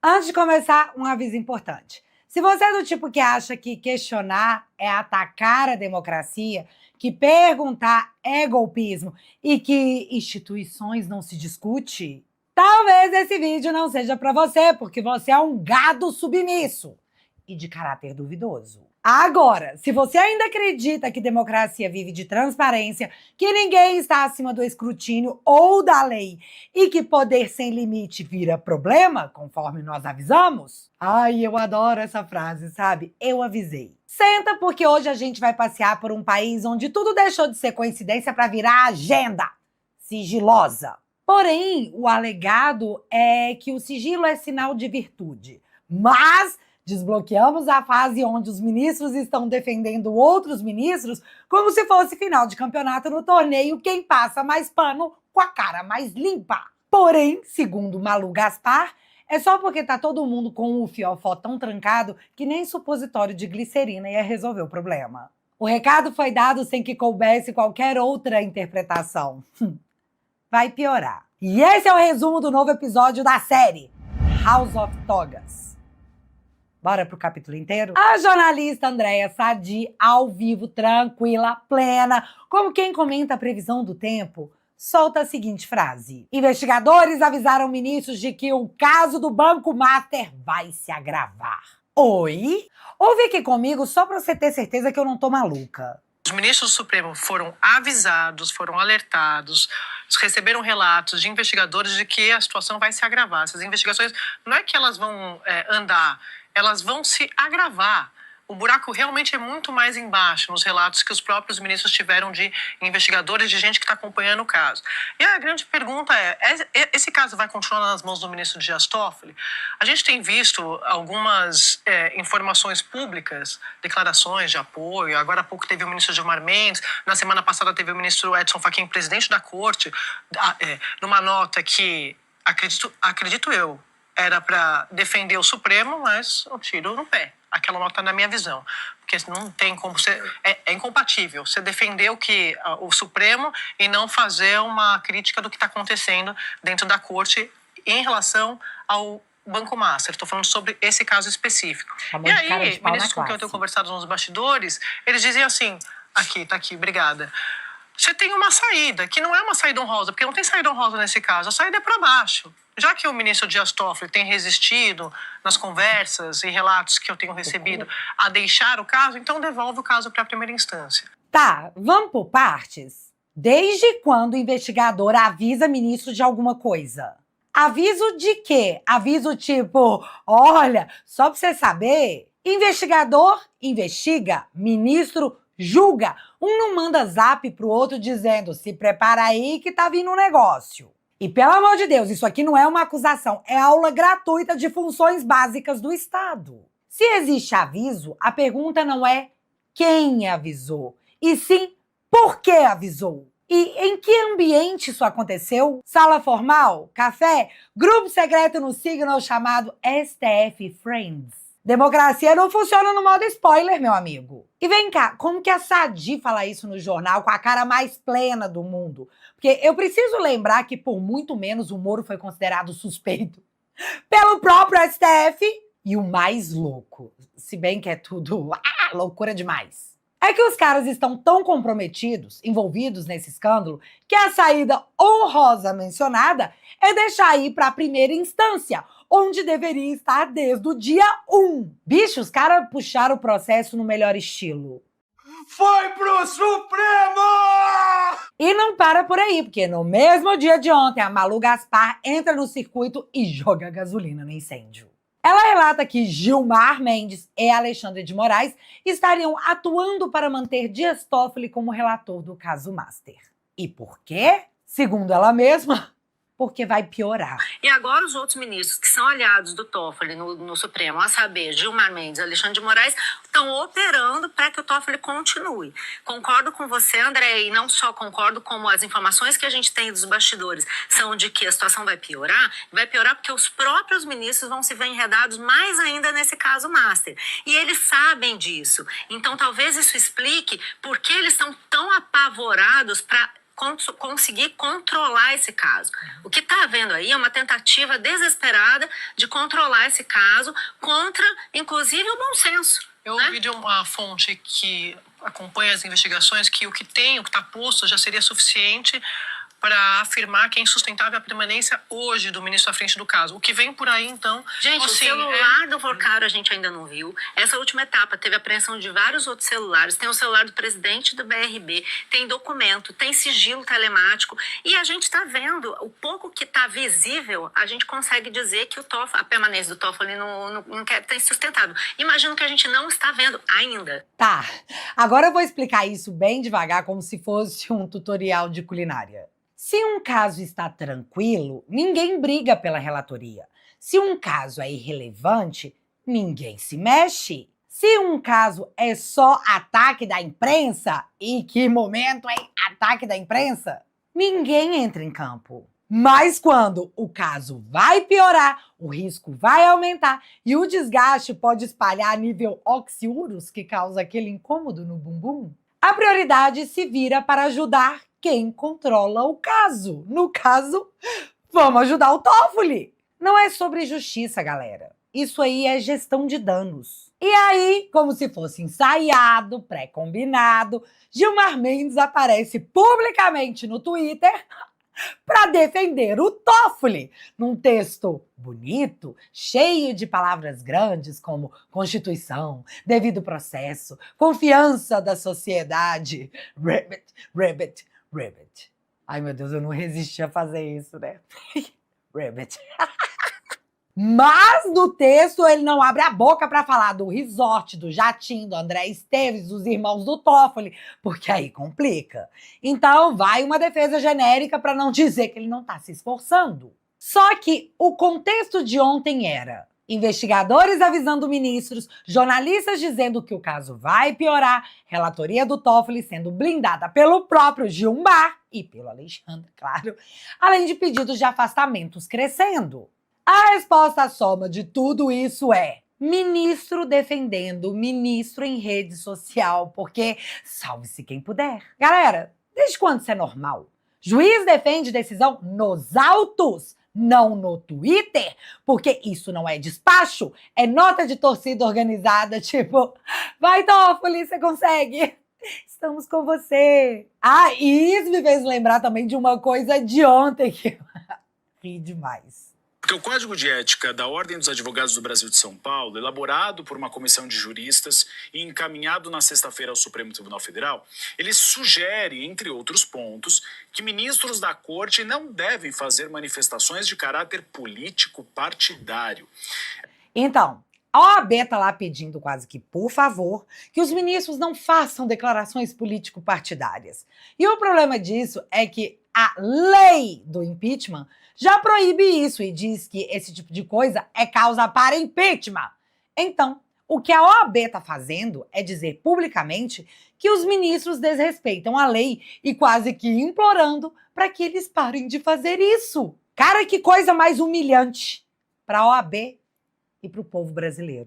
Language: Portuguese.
Antes de começar, um aviso importante. Se você é do tipo que acha que questionar é atacar a democracia, que perguntar é golpismo e que instituições não se discute, talvez esse vídeo não seja para você, porque você é um gado submisso e de caráter duvidoso. Agora, se você ainda acredita que democracia vive de transparência, que ninguém está acima do escrutínio ou da lei e que poder sem limite vira problema, conforme nós avisamos, ai, eu adoro essa frase, sabe? Eu avisei. Senta, porque hoje a gente vai passear por um país onde tudo deixou de ser coincidência para virar agenda sigilosa. Porém, o alegado é que o sigilo é sinal de virtude. Mas desbloqueamos a fase onde os ministros estão defendendo outros ministros como se fosse final de campeonato no torneio, quem passa mais pano com a cara mais limpa. Porém, segundo Malu Gaspar, é só porque tá todo mundo com o fiofó tão trancado que nem supositório de glicerina ia resolver o problema. O recado foi dado sem que coubesse qualquer outra interpretação. Vai piorar. E esse é o resumo do novo episódio da série House of Togas. Bora pro capítulo inteiro? A jornalista Andréa Sadi, ao vivo, tranquila, plena, como quem comenta a previsão do tempo, solta a seguinte frase: investigadores avisaram ministros de que o caso do Banco Master vai se agravar. Oi? Ouve aqui comigo só pra você ter certeza que eu não tô maluca. Os ministros do Supremo foram avisados, foram alertados, receberam relatos de investigadores de que a situação vai se agravar. Essas investigações não é que elas vão andar, elas vão se agravar. O buraco realmente é muito mais embaixo nos relatos que os próprios ministros tiveram de investigadores, de gente que está acompanhando o caso. E a grande pergunta é, esse caso vai continuar nas mãos do ministro Dias Toffoli? A gente tem visto algumas informações públicas, declarações de apoio. Agora há pouco teve o ministro Gilmar Mendes, na semana passada teve o ministro Edson Fachin, presidente da corte, numa nota que, acredito eu, era para defender o Supremo, mas um tiro no pé. Aquela nota na minha visão. Porque não tem como ser... É incompatível você defender o Supremo e não fazer uma crítica do que está acontecendo dentro da corte em relação ao Banco Master. Estou falando sobre esse caso específico. E aí, ministros com quem eu tenho conversado nos bastidores, eles dizem assim, tá aqui, obrigada. Você tem uma saída, que não é uma saída honrosa, porque não tem saída honrosa nesse caso, a saída é para baixo. Já que o ministro Dias Toffoli tem resistido nas conversas e relatos que eu tenho recebido a deixar o caso, então devolve o caso para a primeira instância. Tá, vamos por partes? Desde quando o investigador avisa ministro de alguma coisa? Aviso de quê? Aviso tipo, olha, só pra você saber, investigador investiga, ministro julga. Um não manda zap pro outro dizendo, se prepara aí que tá vindo um negócio. E pelo amor de Deus, isso aqui não é uma acusação, é aula gratuita de funções básicas do Estado. Se existe aviso, a pergunta não é quem avisou, e sim por que avisou. E em que ambiente isso aconteceu? Sala formal? Café? Grupo secreto no Signal chamado STF Friends? Democracia não funciona no modo spoiler, meu amigo. E vem cá, como que a Sadi fala isso no jornal com a cara mais plena do mundo? Porque eu preciso lembrar que por muito menos o Moro foi considerado suspeito pelo próprio STF. E o mais louco, se bem que é tudo loucura demais, é que os caras estão tão comprometidos, envolvidos nesse escândalo, que a saída honrosa mencionada é deixar ir para a primeira instância, onde deveria estar desde o dia 1. Bicho, os caras puxaram o processo no melhor estilo. Foi pro Supremo! E não para por aí, porque no mesmo dia de ontem, a Malu Gaspar entra no circuito e joga gasolina no incêndio. Ela relata que Gilmar Mendes e Alexandre de Moraes estariam atuando para manter Dias Toffoli como relator do caso Master. E por quê? Segundo ela mesma, porque vai piorar. E agora os outros ministros que são aliados do Toffoli no Supremo, a saber, Gilmar Mendes e Alexandre de Moraes, estão operando para que o Toffoli continue. Concordo com você, André, e não só concordo, como as informações que a gente tem dos bastidores são de que a situação vai piorar porque os próprios ministros vão se ver enredados mais ainda nesse caso Master. E eles sabem disso. Então talvez isso explique por que eles estão tão apavorados para conseguir controlar esse caso. O que está havendo aí é uma tentativa desesperada de controlar esse caso contra, inclusive, o bom senso. Eu ouvi de uma fonte que acompanha as investigações que o que está posto já seria suficiente para afirmar que é insustentável a permanência hoje do ministro à frente do caso. O que vem por aí, então... Gente, assim, o celular do Porcaro a gente ainda não viu. Essa última etapa teve a apreensão de vários outros celulares. Tem o celular do presidente do BRB, tem documento, tem sigilo telemático. E a gente está vendo, o pouco que está visível, a gente consegue dizer que a permanência do Toffoli no inquérito é insustentável. Imagino que a gente não está vendo ainda. Tá, agora eu vou explicar isso bem devagar, como se fosse um tutorial de culinária. Se um caso está tranquilo, ninguém briga pela relatoria. Se um caso é irrelevante, ninguém se mexe. Se um caso é só ataque da imprensa, e que momento é ataque da imprensa? Ninguém entra em campo. Mas quando o caso vai piorar, o risco vai aumentar e o desgaste pode espalhar a nível oxiurus, que causa aquele incômodo no bumbum, a prioridade se vira para ajudar quem controla o caso. No caso, vamos ajudar o Toffoli. Não é sobre justiça, galera. Isso aí é gestão de danos. E aí, como se fosse ensaiado, pré-combinado, Gilmar Mendes aparece publicamente no Twitter para defender o Toffoli, num texto bonito, cheio de palavras grandes como Constituição, devido processo, confiança da sociedade, Rabbit. Ai, meu Deus, eu não resisti a fazer isso, né? Rabbit. Mas no texto ele não abre a boca para falar do resort, do jatinho, do André Esteves, dos irmãos do Toffoli, porque aí complica. Então vai uma defesa genérica para não dizer que ele não está se esforçando. Só que o contexto de ontem era investigadores avisando ministros, jornalistas dizendo que o caso vai piorar, relatoria do Toffoli sendo blindada pelo próprio Gilmar e pelo Alexandre, claro, além de pedidos de afastamentos crescendo. A resposta à soma de tudo isso é ministro defendendo ministro em rede social, porque salve-se quem puder. Galera, desde quando isso é normal? Juiz defende decisão nos autos, não no Twitter, porque isso não é despacho, é nota de torcida organizada, tipo, vai Toffoli, você consegue, estamos com você. Ah, e isso me fez lembrar também de uma coisa de ontem, que eu ri demais. Porque o Código de Ética da Ordem dos Advogados do Brasil de São Paulo, elaborado por uma comissão de juristas e encaminhado na sexta-feira ao Supremo Tribunal Federal, ele sugere, entre outros pontos, que ministros da Corte não devem fazer manifestações de caráter político partidário. Então, a OAB está lá pedindo quase que, por favor, que os ministros não façam declarações político-partidárias. E o problema disso é que a lei do impeachment já proíbe isso e diz que esse tipo de coisa é causa para impeachment. Então, o que a OAB está fazendo é dizer publicamente que os ministros desrespeitam a lei e quase que implorando para que eles parem de fazer isso. Cara, que coisa mais humilhante para a OAB e para o povo brasileiro.